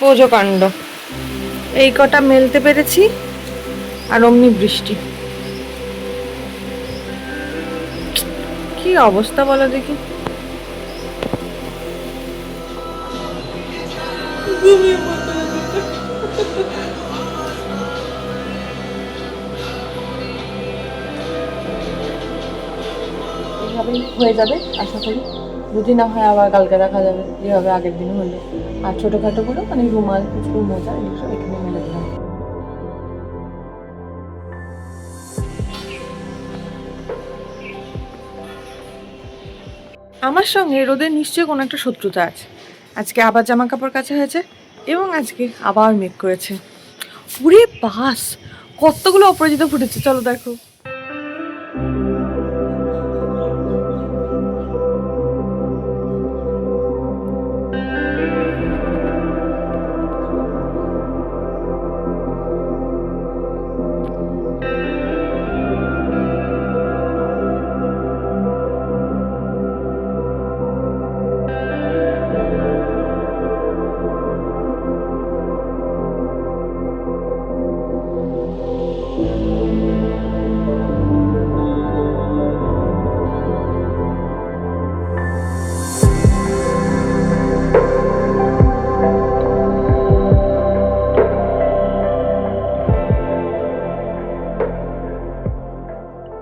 পুজো কাণ্ড। এই কটা মেলতে পেরেছি আর অমনি বৃষ্টি। কি অবস্থা বলো দেখি। এইভাবেই হয়ে যাবে আশা করি। যদি না হয় আবার কালকে দেখা যাবে যেভাবে আগের দিন হলো। আর ছোটোখাটোগুলো মানে রুমাল, কুচকুর, মোজা এগুলো সব এখানে মেলে দিলাম। আমার সঙ্গে রোদের নিশ্চয়ই কোনো একটা শত্রুতা আছে। আজকে আবার জামা কাপড় কাচা হয়েছে এবং আজকে আবার মেঘ করেছে। পুরে বাস কতগুলো অপরাজিতা ফুটেছে, চলো দেখো।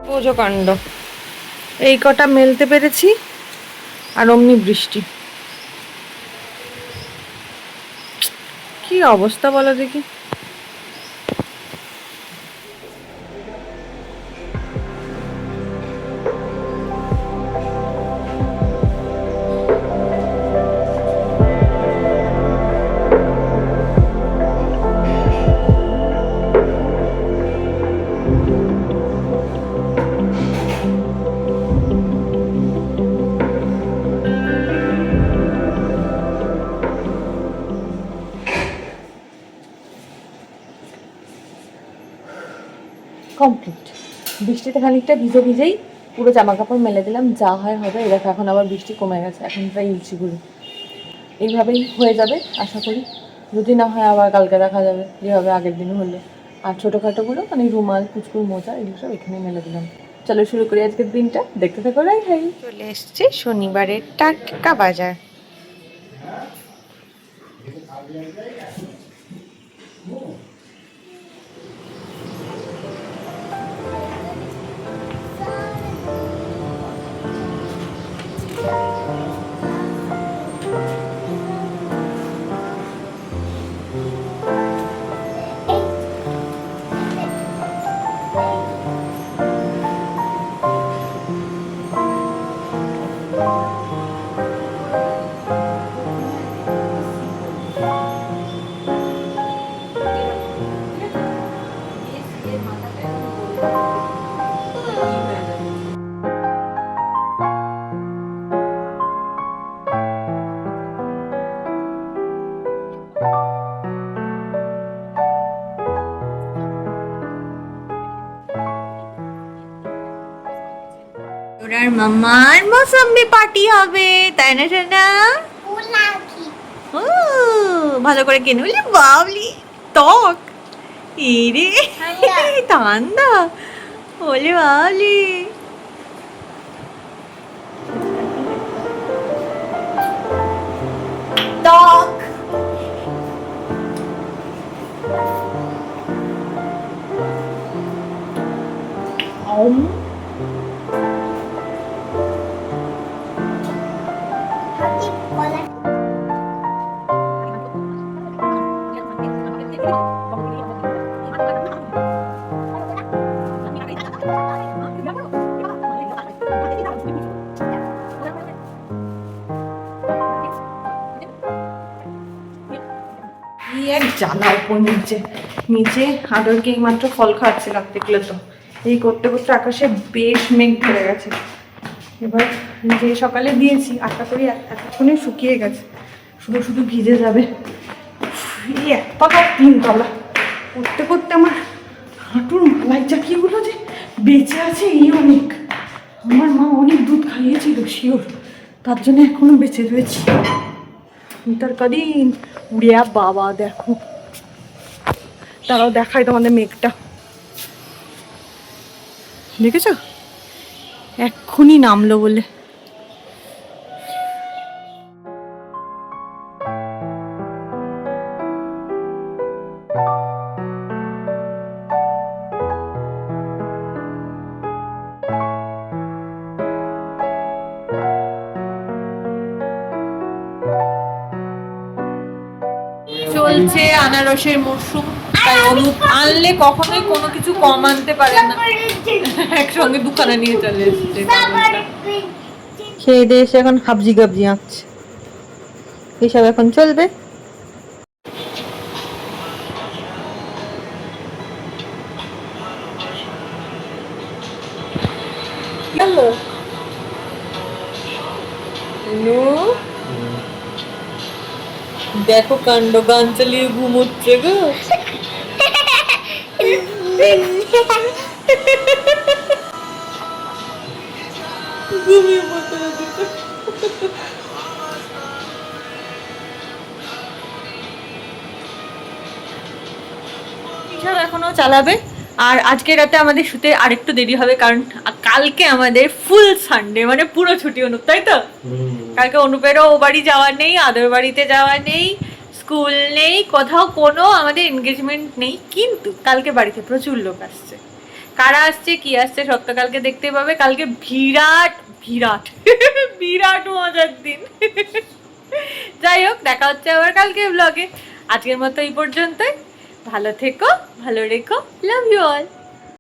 পুজো কাণ্ড। এই কটা মেলতে পেরেছি আর অমনি বৃষ্টি। কি অবস্থা বলো দেখি। কমপ্লিট। বৃষ্টিতে খানিকটা ভিজে ভিজেই পুরো জামা কাপড় মেলে দিলাম, যা হয় হবে। এই দেখো এখন আবার বৃষ্টি কমে গেছে, এখন প্রায় ইলচিগুলো। এইভাবেই হয়ে যাবে আশা করি। যদি না হয় আবার কালকে দেখা যাবে যেভাবে আগের দিন হলো। আর ছোটোখাটোগুলো মানে রুমাল, কুচকুর, মোজা এগুলো সব এখানে মেলে দিলাম। চলো শুরু করি আজকের দিনটা। দেখতে থাকো। রাই হাই চলে এসছে শনিবারের টাটকা বাজার। ওরার মামার মৌসুমি পার্টি হবে, তাই না সোনা? ও ভালো করে কেন বলি বাবলি টক ইরে ঠান্ডা বলে বাবলি। টক এক জ্বালা উপর নিচে নিচে আদরকে এই মাত্র ফল খাওয়াচ্ছিলাম, দেখলে তো। এই করতে করতে আকাশে বেশ মেঘ ধরে গেছে। এবার যে সকালে দিয়েছি আশা করি এতক্ষণে শুকিয়ে গেছে, শুধু শুধু ভিজে যাবে। এই এক পাকা 3 তলা করতে করতে আমার হাঁটুর মালাই চাকিগুলো যে বেঁচে আছে এই অনেক। আমার মা অনেক দুধ খাইয়েছিল শিওর, তার জন্য এখনো বেঁচে রয়েছি। সুন্দর কদিন উড়িয়া বাবা দেখো, তারাও দেখায় তোমাদের মেঘটা, দেখেছো এক্ষুনি নামলো বলে। চলছে আনারসের মরশুম, তাই অনুপ আনলে কখনোই কোনো কিছু কম আনতে পারে না, একসঙ্গে দুখানা নিয়ে চলে এসছে। খেয়ে দিয়ে এসে এখন হাবজি গাবজি আঁকছে, এইসব এখন চলবে। দেখো কাণ্ড, গান চালিয়ে ঘুমোচ্ছে গো। ঘুমিয়ে পড়তে এখনো চালাবে। আর আজকে রাতে আমাদের শুতে আরেকটু দেরি হবে, কারণ কালকে আমাদের ফুল সানডে, মানে পুরো ছুটি অনুপ, তাই তো? কালকে অনুপেরও ও বাড়ি যাওয়ার নেই, আদর বাড়িতে যাওয়া নেই, স্কুল নেই, কোথাও কোনো আমাদের এনগেজমেন্ট নেই। কিন্তু কালকে বাড়িতে প্রচুর লোক আসছে। কারা আসছে কি আসছে সব তো কালকে দেখতে পাবে। কালকে বিরাট বিরাট বিরাট মজার দিন। যাই হোক, দেখা হচ্ছে আবার কালকে ব্লগে। আজকের মতো এই পর্যন্তই। ভালো থেকো, ভালো রেখো, লাভ ইউ অল।